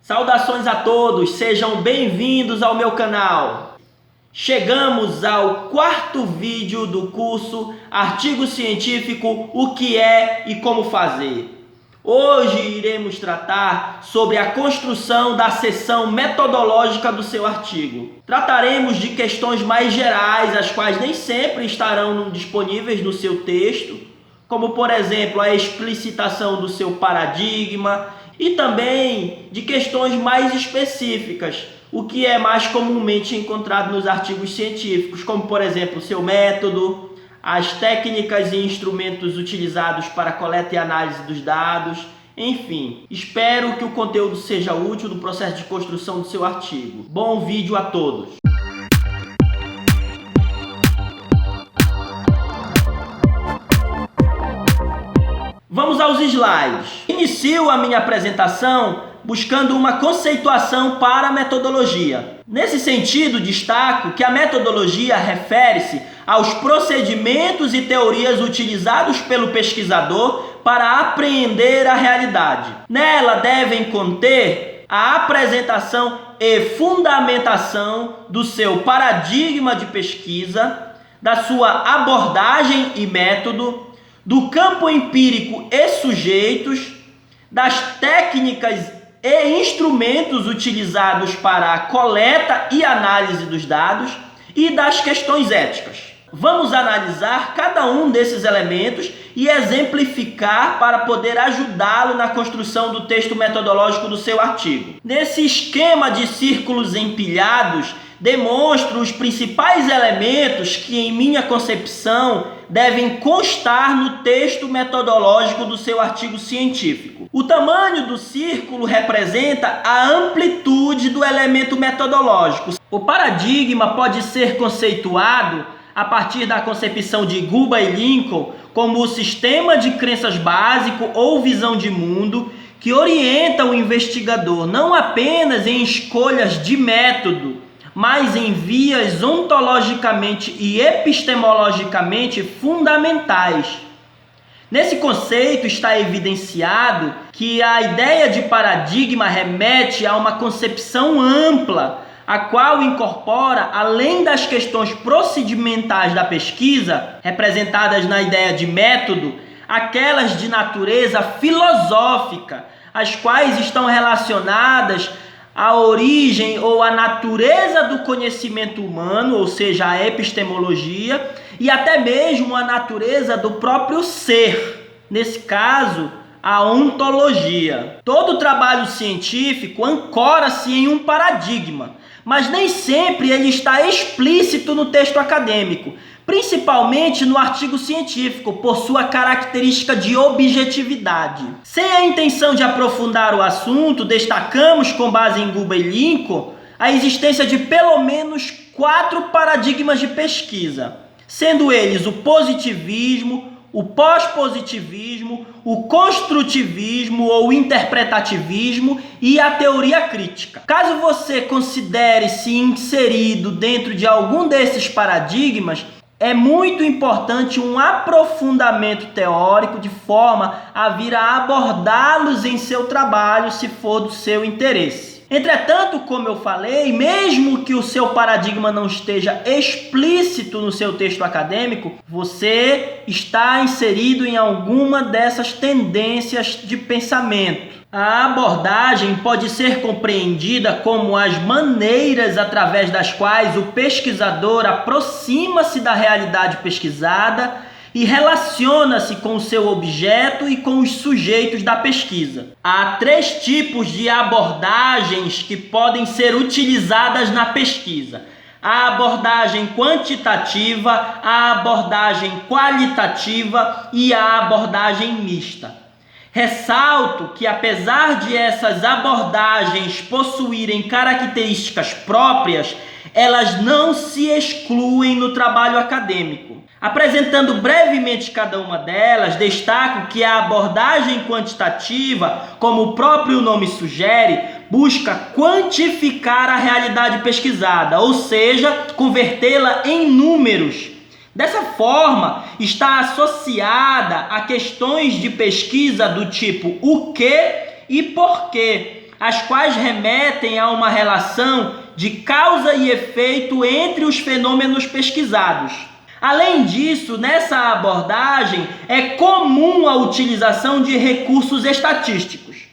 Saudações a todos, sejam bem-vindos ao meu canal. Chegamos ao quarto vídeo do curso Artigo Científico, o que é e como fazer. Hoje iremos tratar sobre a construção da seção metodológica do seu artigo. Trataremos de questões mais gerais, as quais nem sempre estarão disponíveis no seu texto, como por exemplo a explicitação do seu paradigma, e também de questões mais específicas, o que é mais comumente encontrado nos artigos científicos, como por exemplo o seu método, as técnicas e instrumentos utilizados para a coleta e análise dos dados, enfim. Espero que o conteúdo seja útil no processo de construção do seu artigo. Bom vídeo a todos! Vamos aos slides. Inicio a minha apresentação buscando uma conceituação para a metodologia. Nesse sentido, destaco que a metodologia refere-se aos procedimentos e teorias utilizados pelo pesquisador para apreender a realidade. Nela devem conter a apresentação e fundamentação do seu paradigma de pesquisa, da sua abordagem e método, do campo empírico e sujeitos, das técnicas e instrumentos utilizados para a coleta e análise dos dados e das questões éticas. Vamos analisar cada um desses elementos e exemplificar para poder ajudá-lo na construção do texto metodológico do seu artigo. Nesse esquema de círculos empilhados, demonstro os principais elementos que, em minha concepção, devem constar no texto metodológico do seu artigo científico. O tamanho do círculo representa a amplitude do elemento metodológico. O paradigma pode ser conceituado a partir da concepção de Guba e Lincoln como o sistema de crenças básico ou visão de mundo que orienta o investigador não apenas em escolhas de método, mas em vias ontologicamente e epistemologicamente fundamentais. Nesse conceito está evidenciado que a ideia de paradigma remete a uma concepção ampla, a qual incorpora, além das questões procedimentais da pesquisa, representadas na ideia de método, aquelas de natureza filosófica, as quais estão relacionadas à origem ou à natureza do conhecimento humano, ou seja, a epistemologia, e até mesmo a natureza do próprio ser, nesse caso, a ontologia. Todo trabalho científico ancora-se em um paradigma, mas nem sempre ele está explícito no texto acadêmico, principalmente no artigo científico, por sua característica de objetividade. Sem a intenção de aprofundar o assunto, destacamos, com base em Guba e Lincoln, a existência de pelo menos 4 paradigmas de pesquisa, sendo eles o positivismo, o pós-positivismo, o construtivismo ou interpretativismo e a teoria crítica. Caso você considere-se inserido dentro de algum desses paradigmas, é muito importante um aprofundamento teórico de forma a vir a abordá-los em seu trabalho, se for do seu interesse. Entretanto, como eu falei, mesmo que o seu paradigma não esteja explícito no seu texto acadêmico, você está inserido em alguma dessas tendências de pensamento. A abordagem pode ser compreendida como as maneiras através das quais o pesquisador aproxima-se da realidade pesquisada e relaciona-se com o seu objeto e com os sujeitos da pesquisa. Há 3 tipos de abordagens que podem ser utilizadas na pesquisa: a abordagem quantitativa, a abordagem qualitativa e a abordagem mista. Ressalto que, apesar de essas abordagens possuírem características próprias, elas não se excluem no trabalho acadêmico. Apresentando brevemente cada uma delas, destaco que a abordagem quantitativa, como o próprio nome sugere, busca quantificar a realidade pesquisada, ou seja, convertê-la em números. Dessa forma, está associada a questões de pesquisa do tipo o que e por quê, as quais remetem a uma relação de causa e efeito entre os fenômenos pesquisados. Além disso, nessa abordagem é comum a utilização de recursos estatísticos.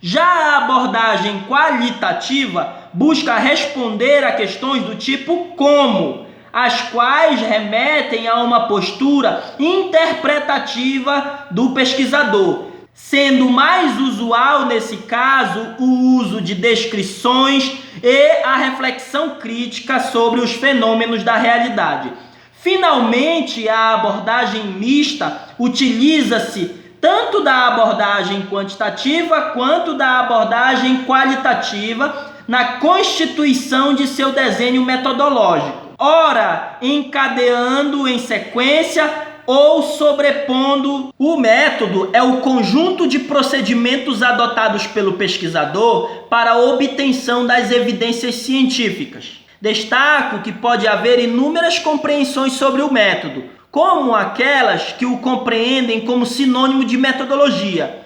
Já a abordagem qualitativa busca responder a questões do tipo como, as quais remetem a uma postura interpretativa do pesquisador, sendo mais usual nesse caso o uso de descrições e a reflexão crítica sobre os fenômenos da realidade. Finalmente, a abordagem mista utiliza-se tanto da abordagem quantitativa quanto da abordagem qualitativa na constituição de seu desenho metodológico, ora encadeando em sequência ou sobrepondo. O método é o conjunto de procedimentos adotados pelo pesquisador para a obtenção das evidências científicas. Destaco que pode haver inúmeras compreensões sobre o método, como aquelas que o compreendem como sinônimo de metodologia.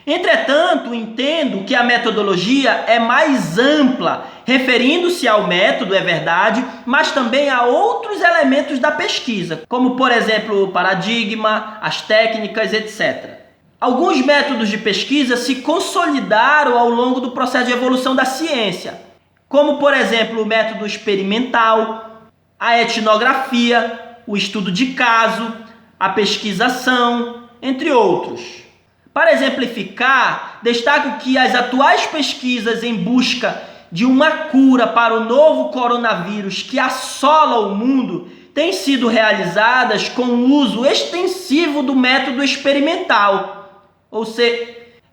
Entretanto, entendo que a metodologia é mais ampla, referindo-se ao método, é verdade, mas também a outros elementos da pesquisa, como, por exemplo, o paradigma, as técnicas, etc. Alguns métodos de pesquisa se consolidaram ao longo do processo de evolução da ciência, como, por exemplo, o método experimental, a etnografia, o estudo de caso, a pesquisação, entre outros. Para exemplificar, destaco que as atuais pesquisas em busca de uma cura para o novo coronavírus que assola o mundo têm sido realizadas com o uso extensivo do método experimental, ou seja,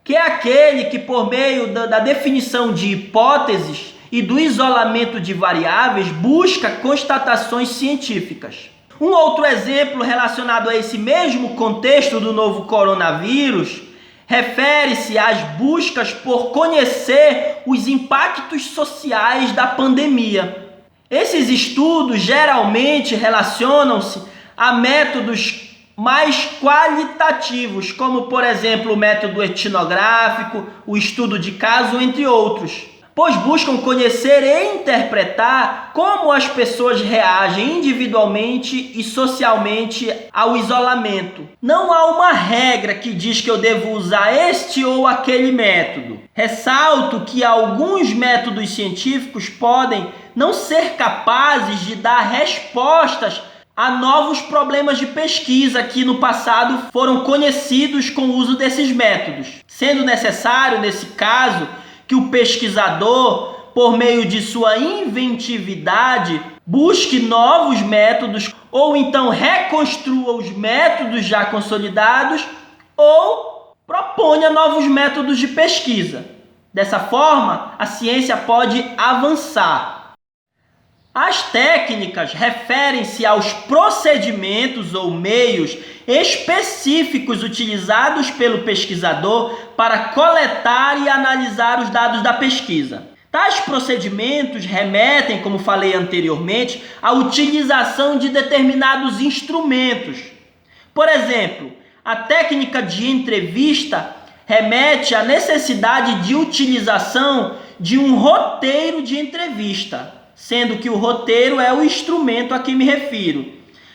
que é aquele que, por meio da definição de hipóteses e do isolamento de variáveis, busca constatações científicas. Um outro exemplo relacionado a esse mesmo contexto do novo coronavírus refere-se às buscas por conhecer os impactos sociais da pandemia. Esses estudos geralmente relacionam-se a métodos mais qualitativos, como, por exemplo, o método etnográfico, o estudo de caso, entre outros, pois buscam conhecer e interpretar como as pessoas reagem individualmente e socialmente ao isolamento. Não há uma regra que diz que eu devo usar este ou aquele método. Ressalto que alguns métodos científicos podem não ser capazes de dar respostas a novos problemas de pesquisa que no passado foram conhecidos com o uso desses métodos, sendo necessário, nesse caso, que o pesquisador, por meio de sua inventividade, busque novos métodos ou então reconstrua os métodos já consolidados ou proponha novos métodos de pesquisa. Dessa forma, a ciência pode avançar. As técnicas referem-se aos procedimentos ou meios específicos utilizados pelo pesquisador para coletar e analisar os dados da pesquisa. Tais procedimentos remetem, como falei anteriormente, à utilização de determinados instrumentos. Por exemplo, a técnica de entrevista remete à necessidade de utilização de um roteiro de entrevista, sendo que o roteiro é o instrumento a que me refiro.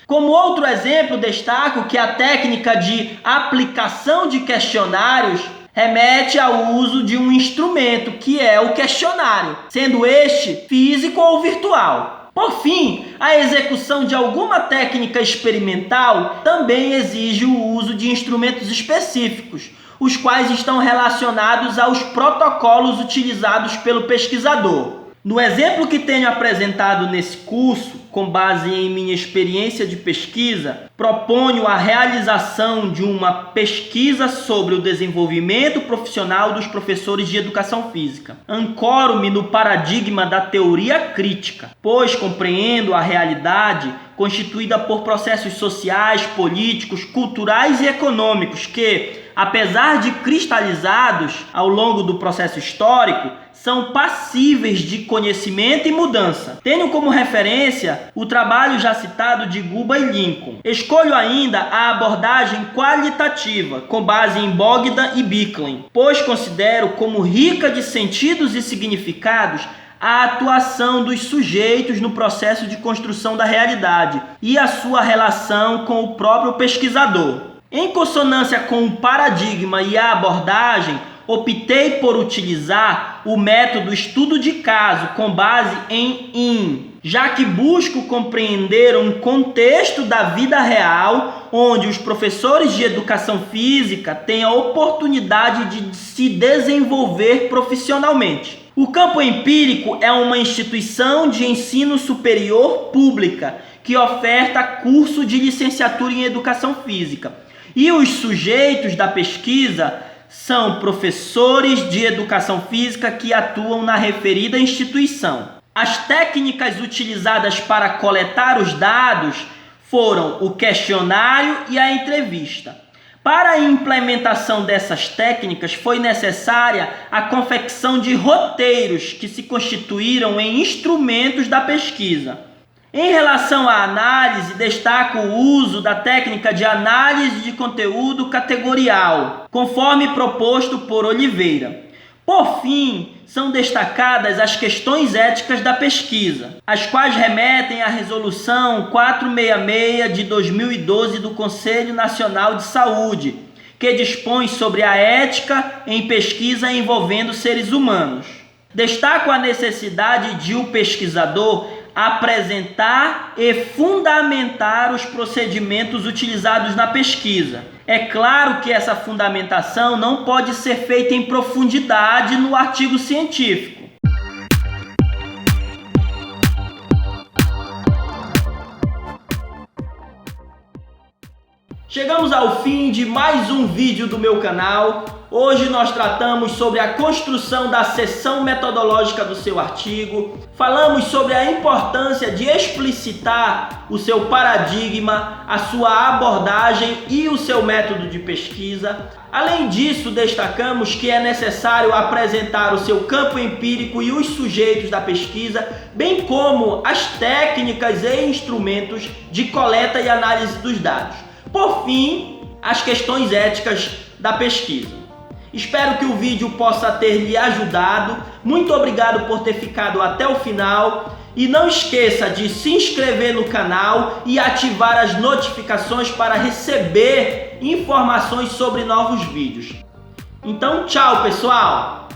Como outro exemplo, destaco que a técnica de aplicação de questionários remete ao uso de um instrumento, que é o questionário, sendo este físico ou virtual. Por fim, a execução de alguma técnica experimental também exige o uso de instrumentos específicos, os quais estão relacionados aos protocolos utilizados pelo pesquisador. No exemplo que tenho apresentado nesse curso, com base em minha experiência de pesquisa, proponho a realização de uma pesquisa sobre o desenvolvimento profissional dos professores de educação física. Ancoro-me no paradigma da teoria crítica, pois compreendo a realidade constituída por processos sociais, políticos, culturais e econômicos que, apesar de cristalizados ao longo do processo histórico, são passíveis de conhecimento e mudança. Tenho como referência o trabalho já citado de Guba e Lincoln. Escolho ainda a abordagem qualitativa, com base em Bogdan e Bicklin, pois considero como rica de sentidos e significados a atuação dos sujeitos no processo de construção da realidade e a sua relação com o próprio pesquisador. Em consonância com o paradigma e a abordagem, optei por utilizar o método estudo de caso com base em IN, já que busco compreender um contexto da vida real onde os professores de educação física têm a oportunidade de se desenvolver profissionalmente. O campo empírico é uma instituição de ensino superior pública que oferta curso de licenciatura em educação física. E os sujeitos da pesquisa são professores de educação física que atuam na referida instituição. As técnicas utilizadas para coletar os dados foram o questionário e a entrevista. Para a implementação dessas técnicas foi necessária a confecção de roteiros que se constituíram em instrumentos da pesquisa. Em relação à análise, destaco o uso da técnica de análise de conteúdo categorial, conforme proposto por Oliveira. Por fim, são destacadas as questões éticas da pesquisa, as quais remetem à Resolução 466 de 2012 do Conselho Nacional de Saúde, que dispõe sobre a ética em pesquisa envolvendo seres humanos. Destaco a necessidade de o pesquisador apresentar e fundamentar os procedimentos utilizados na pesquisa. É claro que essa fundamentação não pode ser feita em profundidade no artigo científico. Chegamos ao fim de mais um vídeo do meu canal. Hoje nós tratamos sobre a construção da seção metodológica do seu artigo. Falamos sobre a importância de explicitar o seu paradigma, a sua abordagem e o seu método de pesquisa. Além disso, destacamos que é necessário apresentar o seu campo empírico e os sujeitos da pesquisa, bem como as técnicas e instrumentos de coleta e análise dos dados. Por fim, as questões éticas da pesquisa. Espero que o vídeo possa ter lhe ajudado. Muito obrigado por ter ficado até o final. E não esqueça de se inscrever no canal e ativar as notificações para receber informações sobre novos vídeos. Então, tchau, pessoal!